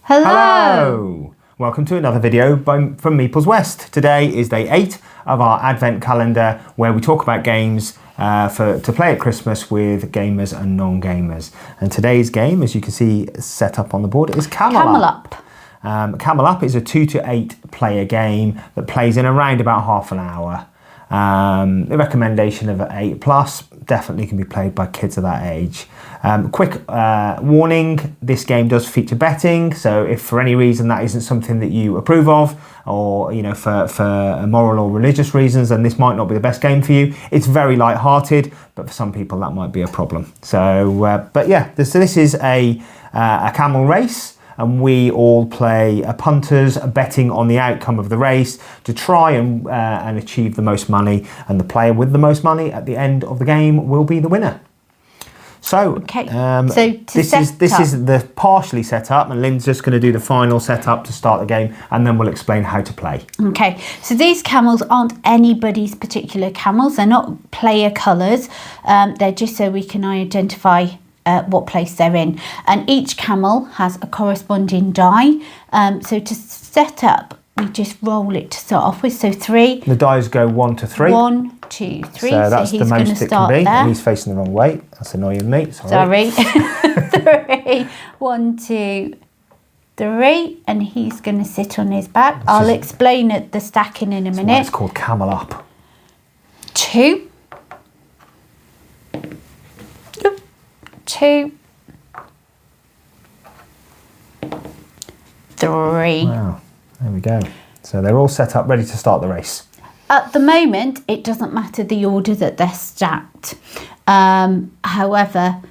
Hello! Welcome to another video from Meeples West. Today is day 8 of our Advent calendar where we talk about games to play at Christmas with gamers and non-gamers. And today's game, as you can see set up on the board, is Camel Up. Camel Up is a 2 to 8 player game that plays in around about half an hour. The recommendation of 8+, definitely can be played by kids of that age. Quick warning, this game does feature betting, so if for any reason that isn't something that you approve of, or for moral or religious reasons, then this might not be the best game for you. It's very light-hearted, but for some people that might be a problem. So, but yeah, this is a camel race. And we all play punters, betting on the outcome of the race to try and achieve the most money. And the player with the most money at the end of the game will be the winner. So, this is the partially set up, and Lynn's just going to do the final setup to start the game, and then we'll explain how to play. Okay, so these camels aren't anybody's particular camels. They're not player colours. They're just so we can identify what place they're in, and each camel has a corresponding die. So to set up, we just roll it to start off with. So 3. The dice go 1 to 3. 1, 2, 3. So that's he's the most it can be. There. And he's facing the wrong way. That's annoying me. Sorry. 3. 1, 2, 3, and he's going to sit on his back. I'll explain the stacking in a minute. Why it's called Camel Up. 2. 2, 3. Wow, there we go. So they're all set up, ready to start the race. At the moment, it doesn't matter the order that they're stacked. However,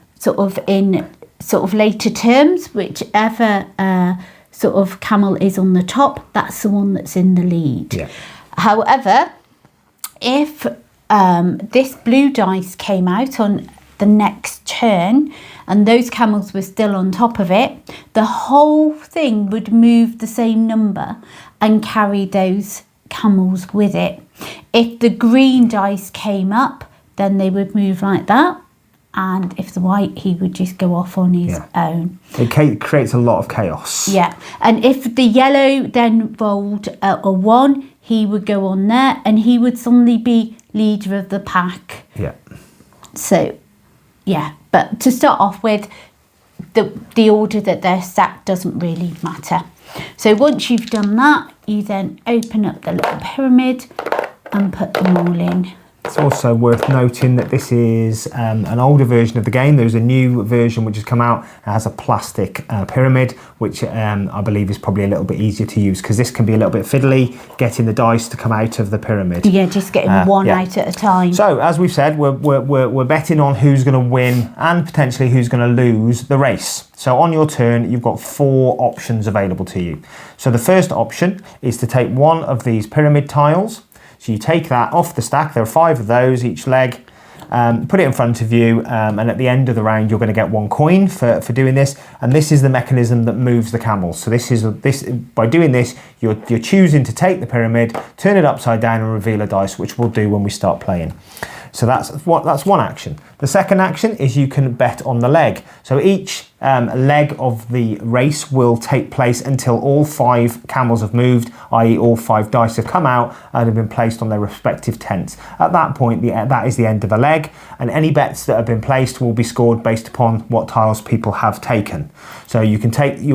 in later terms, whichever sort of camel is on the top, that's the one that's in the lead. Yeah. However, if this blue dice came out on the next turn and those camels were still on top of it, the whole thing would move the same number and carry those camels with it. If the green dice came up, then they would move like that, and if the white, he would just go off on his own. It creates a lot of chaos. Yeah, and if the yellow then rolled a 1, he would go on there and he would suddenly be leader of the pack. Yeah. So yeah, but to start off with, the order that they're stacked doesn't really matter. So once you've done that, you then open up the little pyramid and put them all in. It's also worth noting that this is an older version of the game. There's a new version which has come out. It has a plastic pyramid, which I believe is probably a little bit easier to use, because this can be a little bit fiddly, getting the dice to come out of the pyramid. Yeah, just getting one out at a time. So, as we've said, we're betting on who's going to win and potentially who's going to lose the race. So on your turn, you've got 4 options available to you. So the first option is to take one of these pyramid tiles. So you take that off the stack, there are 5 of those each leg, put it in front of you, and at the end of the round you're going to get 1 coin for doing this, and this is the mechanism that moves the camels. So by doing this, you're choosing to take the pyramid, turn it upside down and reveal a dice, which we'll do when we start playing. So that's one action. The second action is you can bet on the leg. So each leg of the race will take place until all 5 camels have moved, i.e. all 5 dice have come out and have been placed on their respective tents. At that point, that is the end of a leg, and any bets that have been placed will be scored based upon what tiles people have taken. So you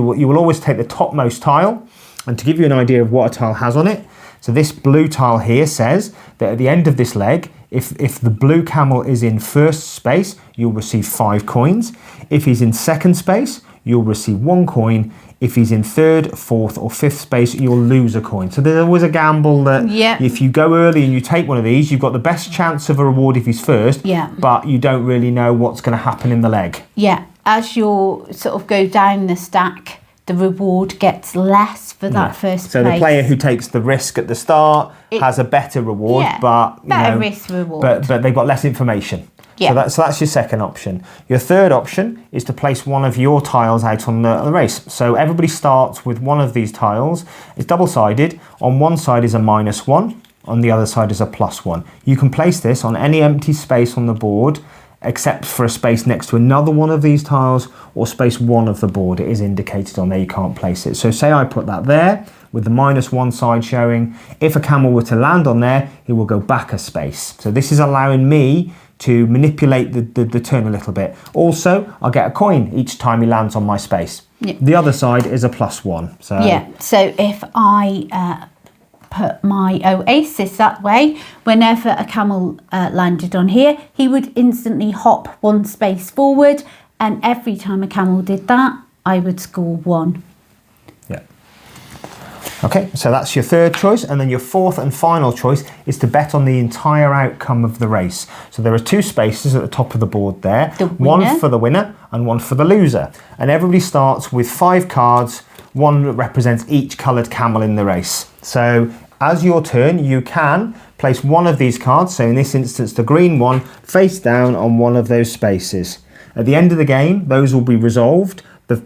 will always take the topmost tile, and to give you an idea of what a tile has on it, so this blue tile here says that at the end of this leg, if the blue camel is in first space, you'll receive 5 coins. If he's in second space, you'll receive 1 coin. If he's in third, fourth or fifth space, you'll lose a coin. So there's always a gamble that if you go early and you take one of these, you've got the best chance of a reward if he's first, but you don't really know what's going to happen in the leg. Yeah, as you go down the stack, the reward gets less for that first place. So the player who takes the risk at the start has a better reward, but better risk reward. But they've got less information. Yeah. So that's your second option. Your third option is to place one of your tiles out on the race. So everybody starts with one of these tiles. It's double-sided. On one side is a -1, on the other side is a +1. You can place this on any empty space on the board except for a space next to another one of these tiles or space 1 of the board. It is indicated on there, you can't place it. So say I put that there with the -1 side showing. If a camel were to land on there, he will go back a space. So this is allowing me to manipulate the turn a little bit. Also, I'll get a coin each time he lands on my space. Yeah. The other side is a +1. So yeah, so if I put my oasis that way, whenever a camel landed on here, he would instantly hop 1 space forward, and every time a camel did that, I would score 1. Yeah. Okay, so that's your third choice, and then your fourth and final choice is to bet on the entire outcome of the race. So there are 2 spaces at the top of the board there, one for the winner and one for the loser. And everybody starts with 5 cards, one that represents each coloured camel in the race. So as your turn, you can place one of these cards, so in this instance the green one, face down on one of those spaces. At the end of the game, those will be resolved. The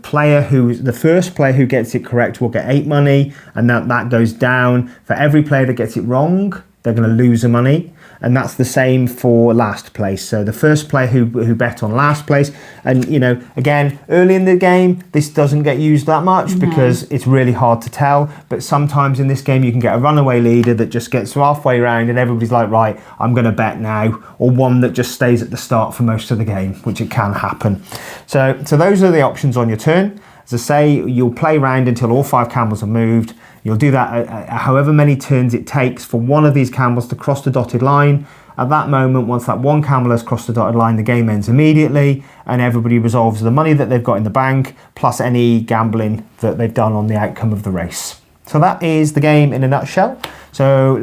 first player who gets it correct will get 8 money, and that goes down. For every player that gets it wrong, they're going to lose a money. And that's the same for last place. So the first player who bet on last place, and you know, again, early in the game, this doesn't get used that much because it's really hard to tell. But sometimes in this game, you can get a runaway leader that just gets halfway around and everybody's like, right, I'm going to bet now. Or one that just stays at the start for most of the game, which it can happen. So those are the options on your turn. As I say, you'll play round until all 5 camels are moved. You'll do that however many turns it takes for one of these camels to cross the dotted line. At that moment, once that one camel has crossed the dotted line, the game ends immediately and everybody resolves the money that they've got in the bank, plus any gambling that they've done on the outcome of the race. So that is the game in a nutshell. So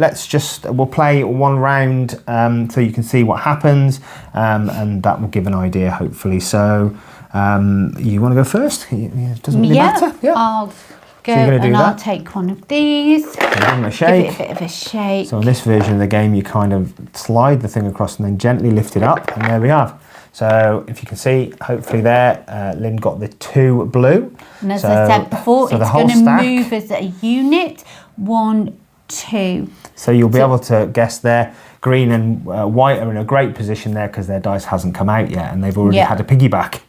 we'll play 1 round so you can see what happens, and that will give an idea, hopefully. So you want to go first? It doesn't really matter. Yeah, I'll go, so you're and that. I'll take one of these. Give them a shake. Give it a bit of a shake. So in this version of the game, you kind of slide the thing across and then gently lift it up, and there we have. So if you can see, hopefully there, Lynn got the 2 blue. And as I said before, so it's going to move as a unit. 1, 2. So you'll be able to guess there. Green and white are in a great position there because their dice hasn't come out yet, and they've already had a piggyback.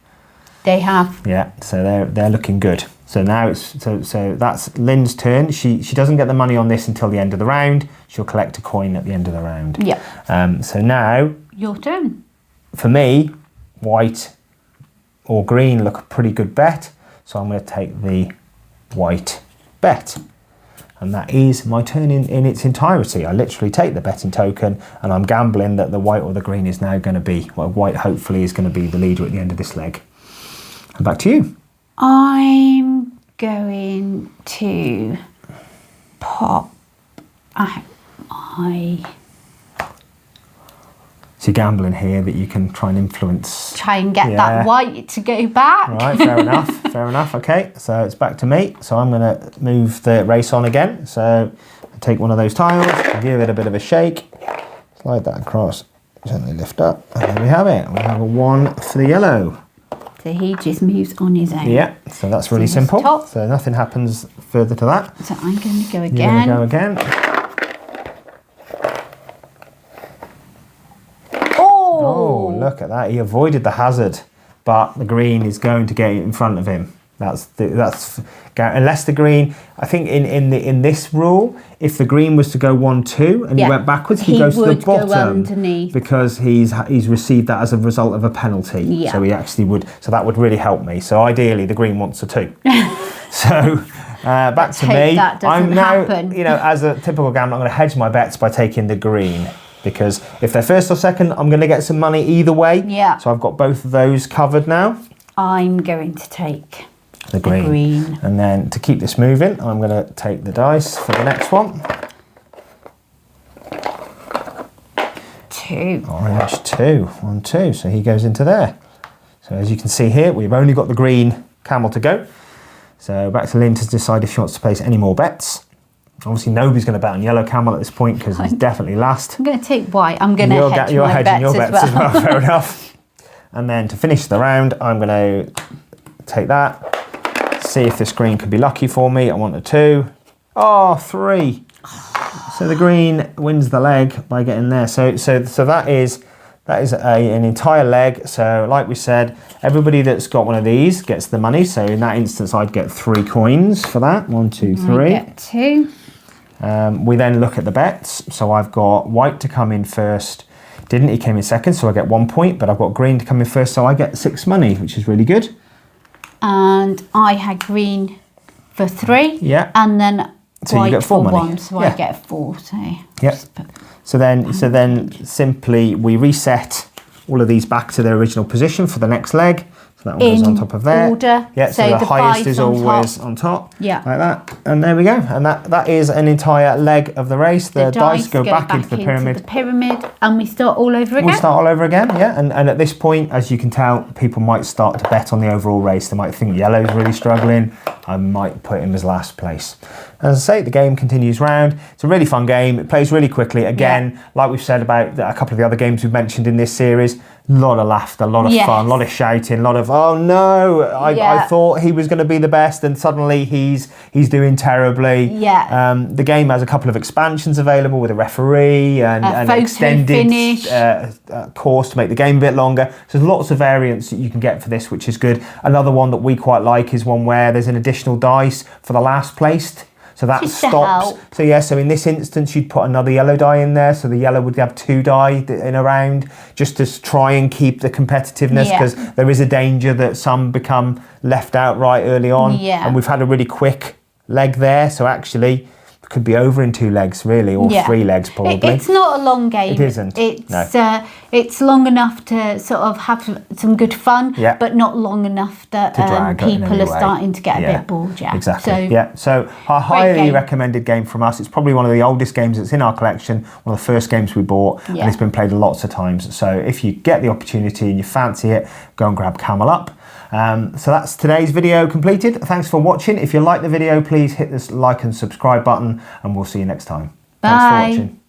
They have. Yeah, so they're looking good. So now so that's Lynn's turn. She doesn't get the money on this until the end of the round. She'll collect a coin at the end of the round. Yeah. So now Your turn. for me, white or green look a pretty good bet. So I'm going to take the white bet. And that is my turn in its entirety. I literally take the betting token and I'm gambling that the white or the green is now going to be, well, white hopefully is going to be the leader at the end of this leg. And back to you. I'm going to pop out my... So you're gambling here that you can try and influence. Try and get that white to go back. Right, fair enough, fair enough. Okay, so it's back to me. So I'm going to move the race on again. So I take one of those tiles, give it a bit of a shake, slide that across, gently lift up, and there we have it. We have a 1 for the yellow. So he just moves on his own. Yeah, so that's really simple. So nothing happens further to that. So I'm going to go again. You're going to go again. Oh, look at that. He avoided the hazard, but the green is going to get in front of him. That's unless the green, I think in this rule, if the green was to go 1, 2 and he went backwards, he goes to the bottom go underneath. because he's received that as a result of a penalty. Yeah. So he actually would. So that would really help me. So ideally, the green wants a 2. So back to me. That doesn't happen. You know, as a typical gambler, I'm going to hedge my bets by taking the green. Because if they're first or second, I'm going to get some money either way. Yeah. So I've got both of those covered now. I'm going to take the green. And then to keep this moving, I'm going to take the dice for the next one. 2. Orange 2. 1, 2. So he goes into there. So as you can see here, we've only got the green camel to go. So back to Lynn to decide if she wants to place any more bets. Obviously, nobody's going to bet on yellow camel at this point because he's definitely last. I'm going to take white. I'm going to hedge you're my hedging bets your bets as well. Fair enough. And then to finish the round, I'm going to take that. See if this green could be lucky for me. I want a 2. Oh, 3. So the green wins the leg by getting there. So that is That is an entire leg. So like we said, everybody that's got one of these gets the money. So in that instance, I'd get 3 coins for that. 1, 2, 3. I get 2. We then look at the bets. So I've got white to come in first. Didn't, he came in second, so I get 1 point, but I've got green to come in first, so I get 6 money, which is really good. And I had green for 3. Yeah. And then so white you get 4 for money. 1, so yeah. I get 4. So yeah. So then simply we reset all of these back to their original position for the next leg. So that one goes on top of there. Order. Yeah, so the highest is always on top. Yeah. Like that. And there we go. And that is an entire leg of the race. The dice go back into the pyramid. And we start all over again. We'll start all over again, yeah. And at this point, as you can tell, people might start to bet on the overall race. They might think yellow's really struggling. I might put him as last place. As I say, the game continues round. It's a really fun game. It plays really quickly. Again, like we've said about a couple of the other games we've mentioned in this series, a lot of laughter, a lot of fun, a lot of shouting, a lot of, oh no, I thought he was going to be the best and suddenly he's doing terribly. Yeah. The game has a couple of expansions available with a referee and an extended course to make the game a bit longer. So there's lots of variants that you can get for this, which is good. Another one that we quite like is one where there's an additional dice for the last placed. So that stops. So yeah, so in this instance, you'd put another yellow die in there. So the yellow would have 2 die in a round just to try and keep the competitiveness, because there is a danger that some become left out right early on. Yeah. And we've had a really quick leg there. So actually, it could be over in 2 legs really, or 3 legs probably. It's not a long game. It isn't. It's long enough to sort of have some good fun, but not long enough that people are starting to get a bit bored. Yeah, exactly. So a highly recommended game from us. It's probably one of the oldest games that's in our collection, one of the first games we bought, and it's been played lots of times. So if you get the opportunity and you fancy it, go and grab Camel Up. So that's today's video completed. Thanks for watching. If you like the video, please hit this like and subscribe button, and we'll see you next time. Bye. Thanks for watching.